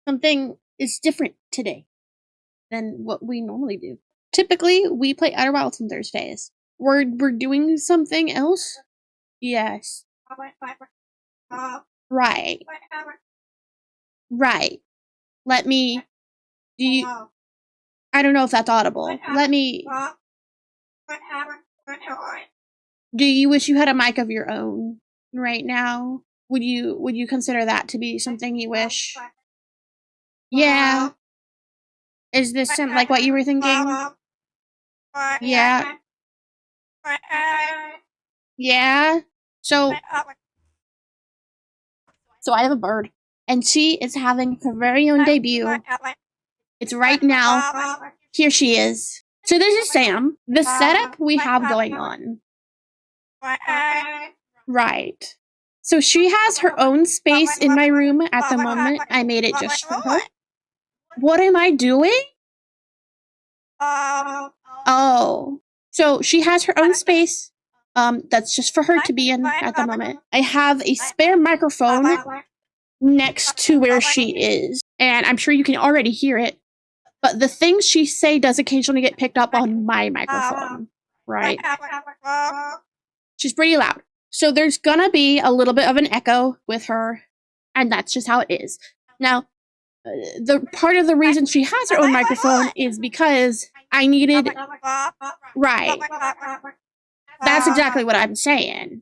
Something is different today than what we normally do. Typically, we play Outer Wilds on Thursdays. We're doing something else? Yes. Right. Right. Let me... Do you... I don't know if that's audible. Let me... Do you wish you had a mic of your own right now? Would you consider that to be something you wish? Yeah. Is this like what you were thinking? Yeah. Yeah. So I have a bird, and she is having her very own debut. It's right now. Here she is. So this is Sam. The setup we have going on. Right. So she has her own space in my room at the moment. I made it just for her. What am I doing? Oh. So she has her own space. That's just for her to be in at the moment. I have a spare microphone next to where she is, and I'm sure you can already hear it. But the things she say does occasionally get picked up on my microphone, right? She's pretty loud. So there's gonna be a little bit of an echo with her, and that's just how it is. Now, the part of the reason she has her own microphone is because I needed... Right. That's exactly what I'm saying.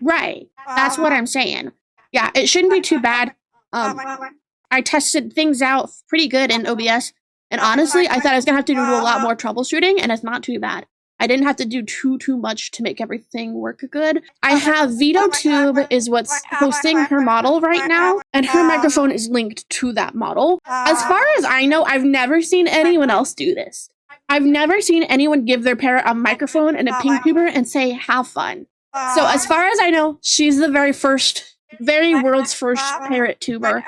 Right. That's what I'm saying. Yeah, it shouldn't be too bad. I tested things out pretty good in OBS, and honestly, I thought I was gonna have to do a lot more troubleshooting, and it's not too bad. I didn't have to do too much to make everything work good. I have VTuber is what's hosting her model right now, and her microphone is linked to that model. As far as I know, I've never seen anyone else do this. I've never seen anyone give their parrot a microphone and a pink tuber and say, have fun. So as far as I know, she's the very world's first parrot tuber,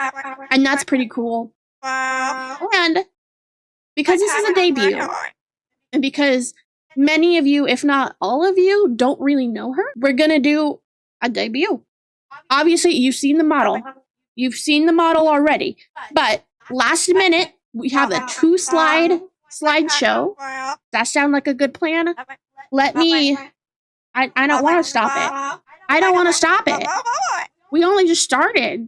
and that's pretty cool. And because this is a debut, and because many of you, if not all of you, don't really know her, we're gonna do a debut. Obviously, you've seen the model. You've seen the model already. But last minute, we have a 2-slideshow. That sound like a good plan? Let me... I don't want to stop it. I don't want to stop it. We only just started.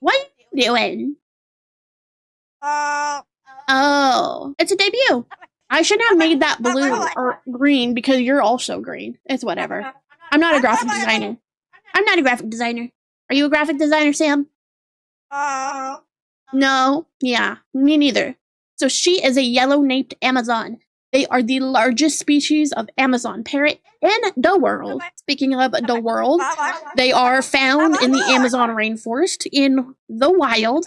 What are you doing? Oh, it's a debut. I shouldn't have made that blue or green because you're also green. It's whatever. I'm not a graphic designer. I'm not a graphic designer. Are you a graphic designer, Sam? No. Yeah, me neither. So she is a yellow-naped Amazon. They are the largest species of Amazon parrot in the world. Speaking of the world, they are found in the Amazon rainforest in the wild.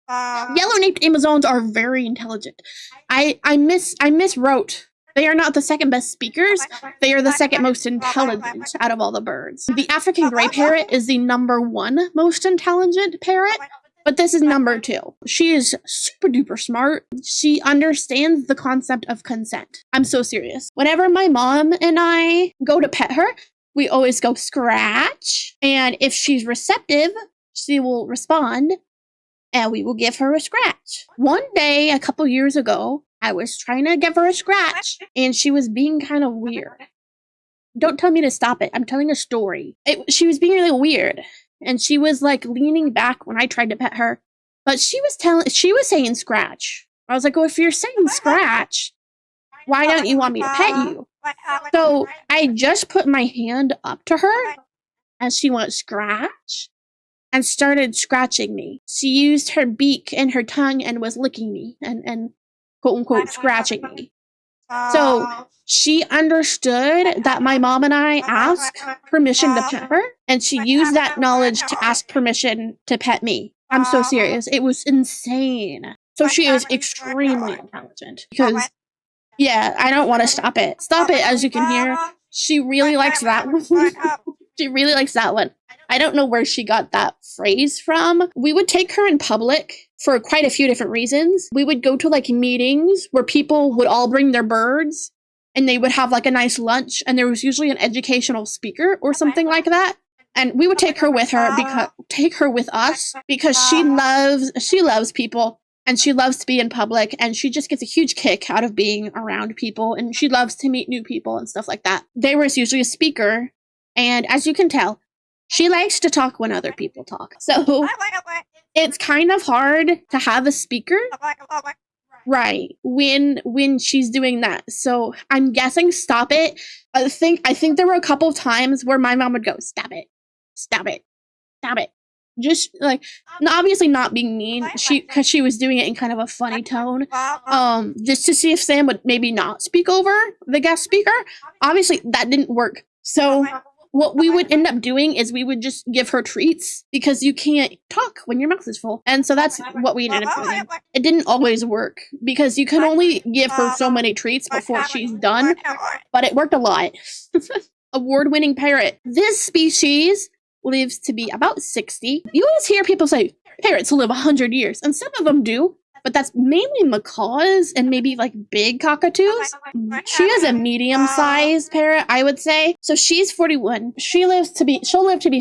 Yellow-naped Amazons are very intelligent. I miswrote. They are not the second best speakers. They are the second most intelligent out of all the birds. The African gray parrot is the #1 most intelligent parrot, but this is #2. She is super duper smart. She understands the concept of consent. I'm so serious. Whenever my mom and I go to pet her, we always go scratch. And if she's receptive, she will respond, and we will give her a scratch. One day, a couple years ago, I was trying to give her a scratch, and she was being kind of weird. Don't tell me to stop it. I'm telling a story. She was being really weird, and she was like leaning back when I tried to pet her, but she was saying scratch. I was like, oh, if you're saying scratch, why don't you want me to pet you? So I just put my hand up to her as she went scratch and started scratching me. She used her beak and her tongue and was licking me and quote unquote scratching me. So she understood that my mom and I asked permission to pet her, and she used that knowledge to ask permission to pet me. I'm so serious. It was insane. So she is extremely intelligent because, yeah, I don't want to stop it. Stop it, as you can hear. She really likes that one. She really likes that one. I don't know where she got that phrase from. We would take her in public for quite a few different reasons. We would go to like meetings where people would all bring their birds and they would have like a nice lunch, and there was usually an educational speaker or something like that. And we would take her with us because she loves people and she loves to be in public and she just gets a huge kick out of being around people and she loves to meet new people and stuff like that. They was usually a speaker, and as you can tell, she likes to talk when other people talk. So it's kind of hard to have a speaker, right, when she's doing that. So I'm guessing stop it. I think there were a couple of times where my mom would go, stop it. Just like, obviously not being mean, because she was doing it in kind of a funny tone, just to see if Sam would maybe not speak over the guest speaker. Obviously that didn't work. So what we would end up doing is we would just give her treats because you can't talk when your mouth is full. And so that's what we ended up doing. It didn't always work because you can only give her so many treats before she's done, but it worked a lot. Award-winning parrot. This species lives to be about 60. You always hear people say parrots live 100 years, and some of them do, but that's mainly macaws and maybe like big cockatoos. She is a medium-sized parrot, I would say. So she's 41. She'll live to be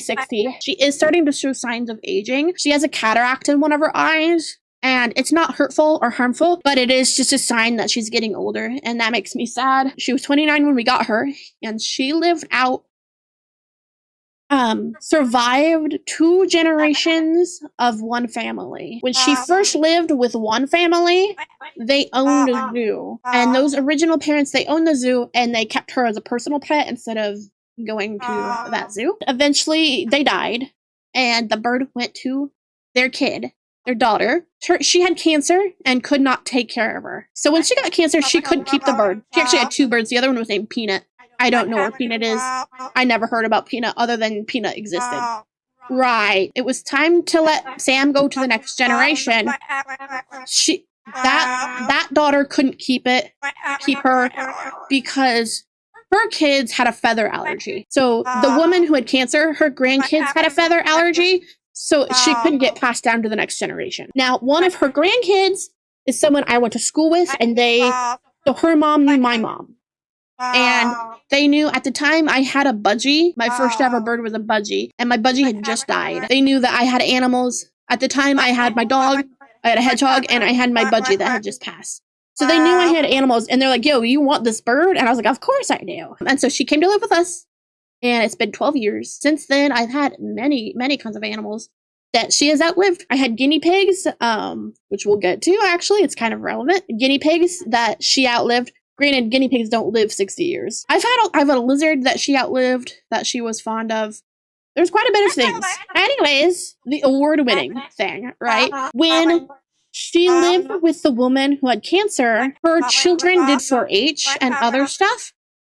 60. She is starting to show signs of aging. She has a cataract in one of her eyes. And it's not hurtful or harmful, but it is just a sign that she's getting older, and that makes me sad. She was 29 when we got her, and she lived out survived 2 generations of one family. When she first lived with one family, they owned a zoo. And those original parents, they owned the zoo and they kept her as a personal pet instead of going to that zoo. Eventually, they died and the bird went to their kid, their daughter. She had cancer and could not take care of her. So when she got cancer, she couldn't keep the bird. She actually had 2 birds. The other one was named Peanut. I don't know where Peanut is. I never heard about Peanut other than Peanut existed. Right. It was time to let Sam go to the next generation. That daughter couldn't keep her because her kids had a feather allergy. So the woman who had cancer, her grandkids had a feather allergy, so she couldn't get passed down to the next generation. Now, one of her grandkids is someone I went to school with, and so her mom knew my mom. And they knew at the time I had a budgie. My first ever bird was a budgie, and my budgie had just died. They knew that I had animals. At the time, I had my dog, I had a hedgehog, and I had my budgie that had just passed. So they knew I had animals, and they're like, yo, you want this bird? And I was like, of course I do. And so she came to live with us, and it's been 12 years. Since then, I've had many, many kinds of animals that she has outlived. I had guinea pigs, which we'll get to, actually. It's kind of relevant. Guinea pigs that she outlived. Granted, guinea pigs don't live 60 years. I've had a lizard that she outlived, that she was fond of. There's quite a bit of things. Anyways, the award-winning thing, right? When she lived with the woman who had cancer, her children did 4-H and other stuff,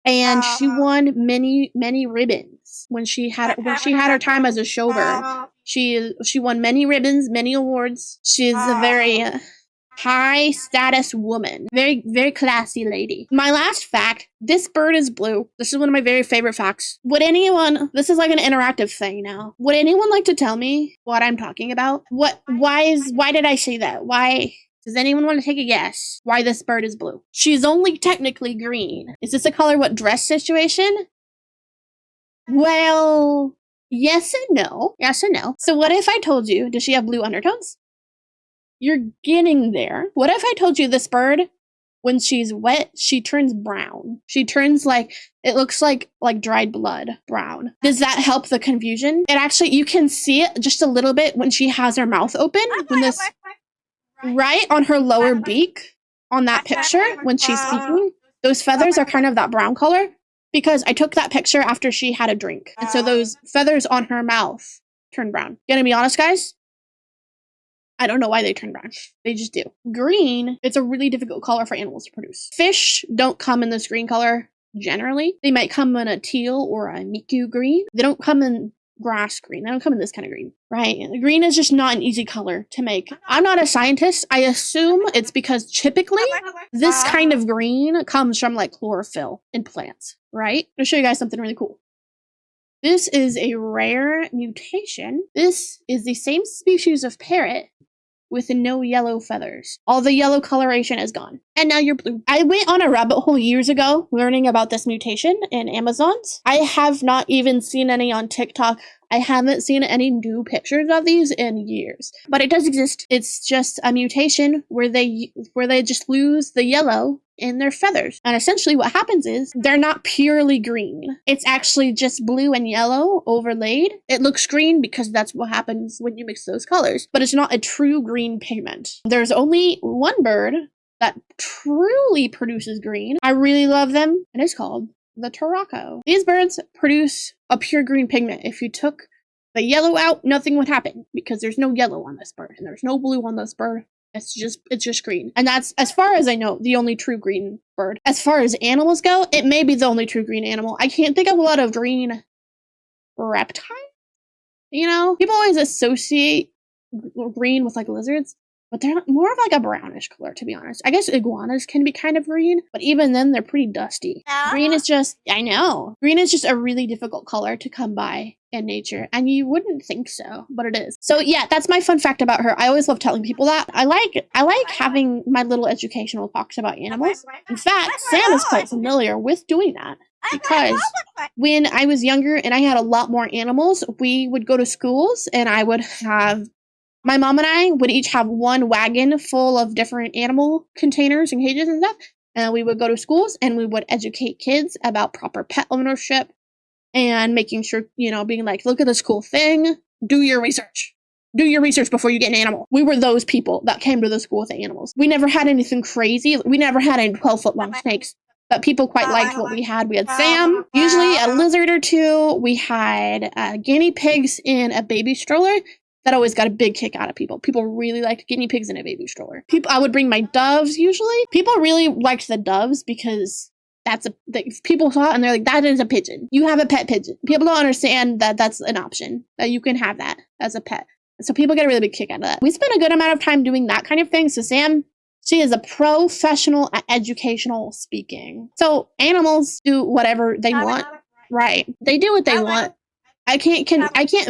and she won many, many ribbons when she had her time as a showbird. She won many ribbons, many awards. She's a very high status woman. Very, very classy lady. My last fact, this bird is blue. This is one of my very favorite facts. This is like an interactive thing now. Would anyone like to tell me what I'm talking about? Why did I say that? Why? Does anyone want to take a guess why this bird is blue? She's only technically green. Is this a color what dress situation? Well, yes and no. Yes and no. So what if I told you, does she have blue undertones? You're getting there. What if I told you this bird, when she's wet, she turns brown? She turns it looks like dried blood, brown. Does that help the confusion? It actually, you can see it just a little bit when she has her mouth open. Right on her lower beak, on that picture, when she's speaking, those feathers are kind of that brown color. Because I took that picture after she had a drink. And so those feathers on her mouth turn brown. Gonna be honest, guys? I don't know why they turn brown. They just do. Green, it's a really difficult color for animals to produce. Fish don't come in this green color, generally. They might come in a teal or a miku green. They don't come in grass green. They don't come in this kind of green, right? Green is just not an easy color to make. I'm not a scientist. I assume it's because typically this kind of green comes from chlorophyll in plants, right? I'll show you guys something really cool. This is a rare mutation. This is the same species of parrot with no yellow feathers. All the yellow coloration is gone. And now you're blue. I went on a rabbit hole years ago learning about this mutation in Amazons. I have not even seen any on TikTok I haven't seen any new pictures of these in years, but it does exist. It's just a mutation where they just lose the yellow in their feathers. And essentially what happens is they're not purely green. It's actually just blue and yellow overlaid. It looks green because that's what happens when you mix those colors, but it's not a true green pigment. There's only one bird that truly produces green. I really love them, and it's called the Turaco. These birds produce a pure green pigment. If you took the yellow out, nothing would happen because there's no yellow on this bird and there's no blue on this bird. It's just green. And that's, as far as I know, the only true green bird. As far as animals go, it may be the only true green animal. I can't think of a lot of green reptiles. You know, people always associate green with like lizards, but they're more of like a brownish color, to be honest. I guess iguanas can be kind of green, but even then they're pretty dusty. Green is just, I know, green is just a really difficult color to come by in nature, and you wouldn't think so, but it is. So yeah, that's my fun fact about her. I always love telling people that. I like having my little educational talks about animals. In fact, Sam is quite familiar with doing that, because when I was younger and I had a lot more animals, we would go to schools and I would have, my mom and I would each have one wagon full of different animal containers and cages and stuff. And we would go to schools and we would educate kids about proper pet ownership and making sure, you know, being like, look at this cool thing. Do your research. Do your research before you get an animal. We were those people that came to the school with the animals. We never had anything crazy. We never had any 12-foot long snakes. But people quite liked what we had. We had Sam, usually a lizard or two. We had guinea pigs in a baby stroller. That always got a big kick out of people. People really liked guinea pigs in a baby stroller. I would bring my doves usually. People really liked the doves because people saw it and they're like, that is a pigeon. You have a pet pigeon. People don't understand that that's an option, that you can have that as a pet. So people get a really big kick out of that. We spent a good amount of time doing that kind of thing. So Sam, she is a professional at educational speaking. So animals do whatever they want. Right. They do what they want. I can't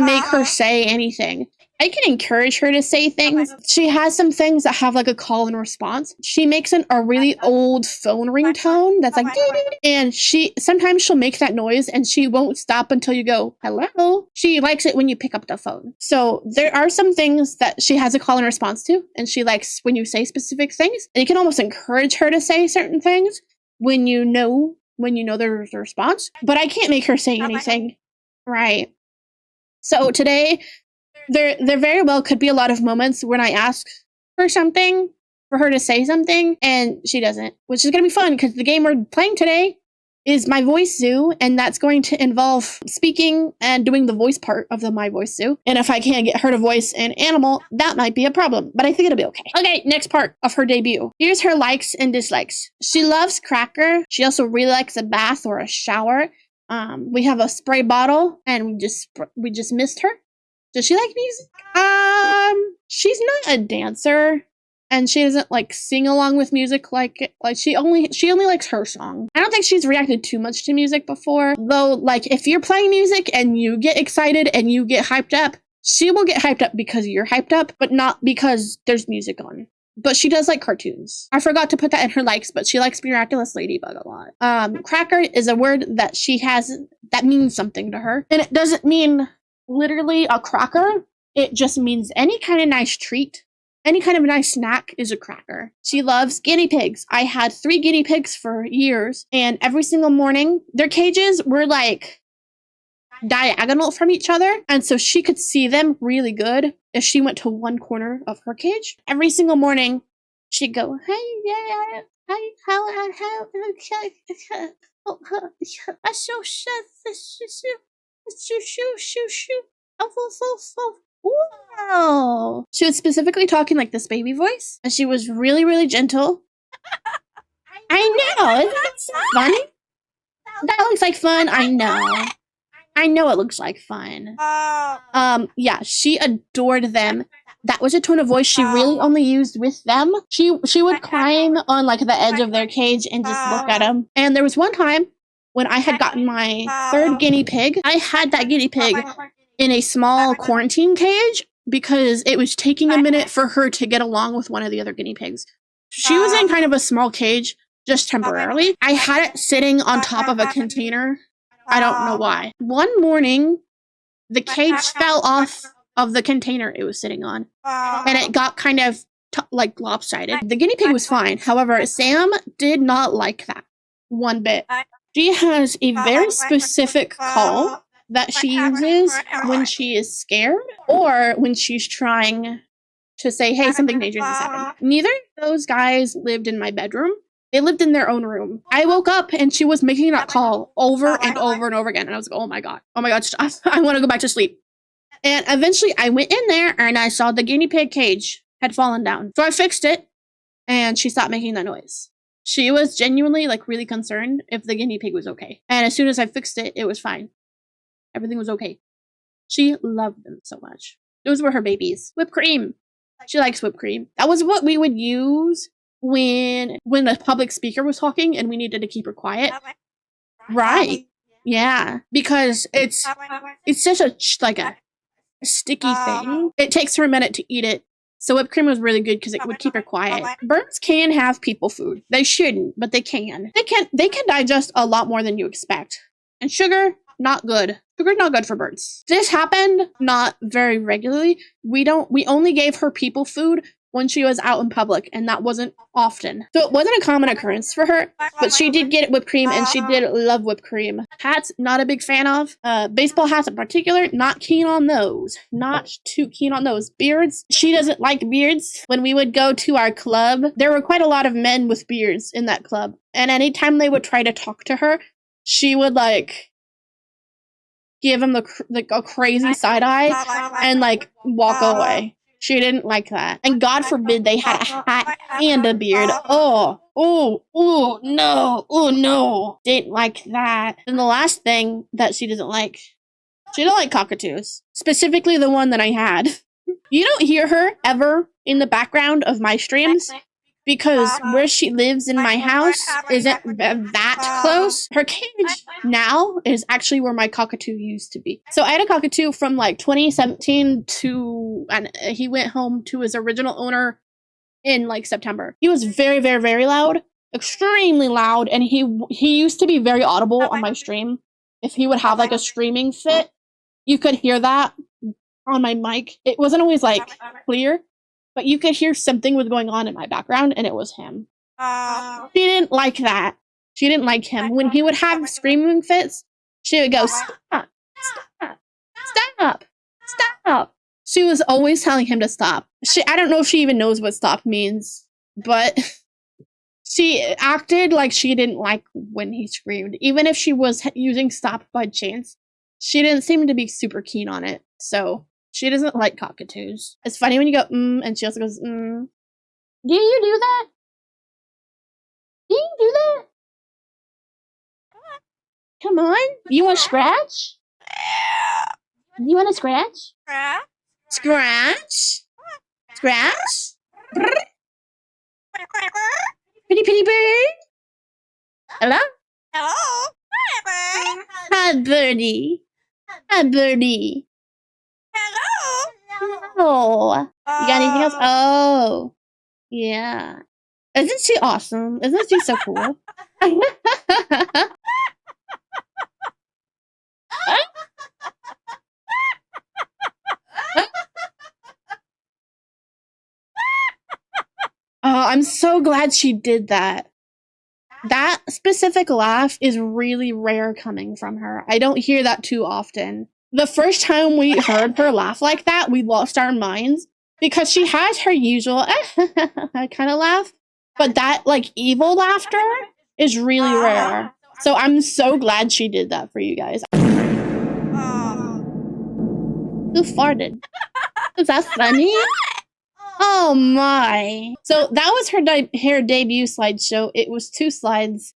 make her say anything. I can encourage her to say things. She has some things that have like a call and response. She makes a really old phone ringtone that's like, ding, and sometimes she'll make that noise and she won't stop until you go, hello. She likes it when you pick up the phone. So there are some things that she has a call and response to, and she likes when you say specific things. And you can almost encourage her to say certain things when you know there's a response. But I can't make her say anything. Right. So today, there very well could be a lot of moments when I ask for something, for her to say something, and she doesn't, which is going to be fun because the game we're playing today is My Voice Zoo, and that's going to involve speaking and doing the voice part of the My Voice Zoo. And if I can't get her to voice an animal, that might be a problem, but I think it'll be okay. Okay, next part of her debut. Here's her likes and dislikes. She loves Cracker. She also really likes a bath or a shower. We have a spray bottle, and we just missed her. Does she like music? She's not a dancer, and she doesn't like sing along with music like she only likes her song. I don't think she's reacted too much to music before, though. Like if you're playing music and you get excited and you get hyped up, she will get hyped up because you're hyped up, but not because there's music on. But she does like cartoons. I forgot to put that in her likes, but she likes Miraculous Ladybug a lot. Cracker is a word that she has that means something to her. And it doesn't mean literally a cracker. It just means any kind of nice treat. Any kind of nice snack is a cracker. She loves guinea pigs. I had 3 guinea pigs for years, and every single morning, their cages were like diagonal from each other, and so she could see them really good if she went to one corner of her cage. Every single morning, she'd go, hey, yeah, hey, how, wow. She was specifically talking like this baby voice, and she was really, really gentle. I know, isn't that so funny? That looks like fun, I know. I know it looks like fun. Yeah, she adored them. That was a tone of voice she really only used with them. She would climb on like the edge of their cage and just look at them. And there was one time when I had gotten my 3rd guinea pig. I had that guinea pig in a small quarantine cage because it was taking a minute for her to get along with one of the other guinea pigs. She was in kind of a small cage just temporarily. I had it sitting on top of a container. I don't know why. One morning, the cage fell off of the container it was sitting on, and it got kind of like lopsided. The guinea pig was fine. However, Sam did not like that one bit. She has a very specific call that she uses when she is scared or when she's trying to say, hey, something dangerous has happened. Neither of those guys lived in my bedroom. They lived in their own room. I woke up and she was making that call over and over and over again. And I was like, oh my God, stop. I want to go back to sleep. And eventually I went in there and I saw the guinea pig cage had fallen down. So I fixed it and she stopped making that noise. She was genuinely like really concerned if the guinea pig was okay. And as soon as I fixed it, it was fine. Everything was okay. She loved them so much. Those were her babies. Whipped cream. She likes whipped cream. That was what we would use when a public speaker was talking and we needed to keep her quiet. Right. Yeah. Because it's such a sticky thing. It takes her a minute to eat it. So whipped cream was really good because it would keep her quiet. Birds can have people food. They shouldn't, but they can. They can digest a lot more than you expect. And sugar, not good. Sugar's not good for birds. This happened not very regularly. We only gave her people food when she was out in public, and that wasn't often. So it wasn't a common occurrence for her, but she did get whipped cream, and she did love whipped cream. Hats, not a big fan of. Baseball hats in particular, not keen on those. Not too keen on those. Beards, she doesn't like beards. When we would go to our club, there were quite a lot of men with beards in that club, and anytime they would try to talk to her, she would give him a crazy side eye and walk away. She didn't like that. And God forbid they had a hat and a beard. Oh, no. Didn't like that. And the last thing that she doesn't like, she don't like cockatoos. Specifically the one that I had. You don't hear her ever in the background of my streams because where she lives in my house isn't that close. Her cage now is actually where my cockatoo used to be. So I had a cockatoo from 2017 and he went home to his original owner in September. He was very, very, very loud, extremely loud, and he used to be very audible on my stream. If he would have a streaming fit, you could hear that on my mic. It wasn't always clear, but you could hear something was going on in my background, and it was him. She didn't like that. She didn't like him. When he would have screaming fits, she would go, stop, stop, stop, stop. She was always telling him to stop. I don't know if she even knows what stop means, but she acted like she didn't like when he screamed. Even if she was using stop by chance, she didn't seem to be super keen on it. So she doesn't like cockatoos. It's funny when you go, and she also goes, Do you do that? Do you do that? Come on. You want to scratch? You want to scratch? Scratch? Scratch? Pretty bird? Hello? Hi, birdie. Hi, birdie. Oh, you got anything else? Oh, yeah. Isn't she awesome? Isn't she so cool? Oh, I'm so glad she did that. That specific laugh is really rare coming from her. I don't hear that too often. The first time we heard her laugh like that, we lost our minds because she has her usual kind of laugh, but that evil laughter is really rare. So I'm so glad she did that for you guys. Who farted? Is that funny? Oh my. So that was her debut slideshow. It was 2 slides.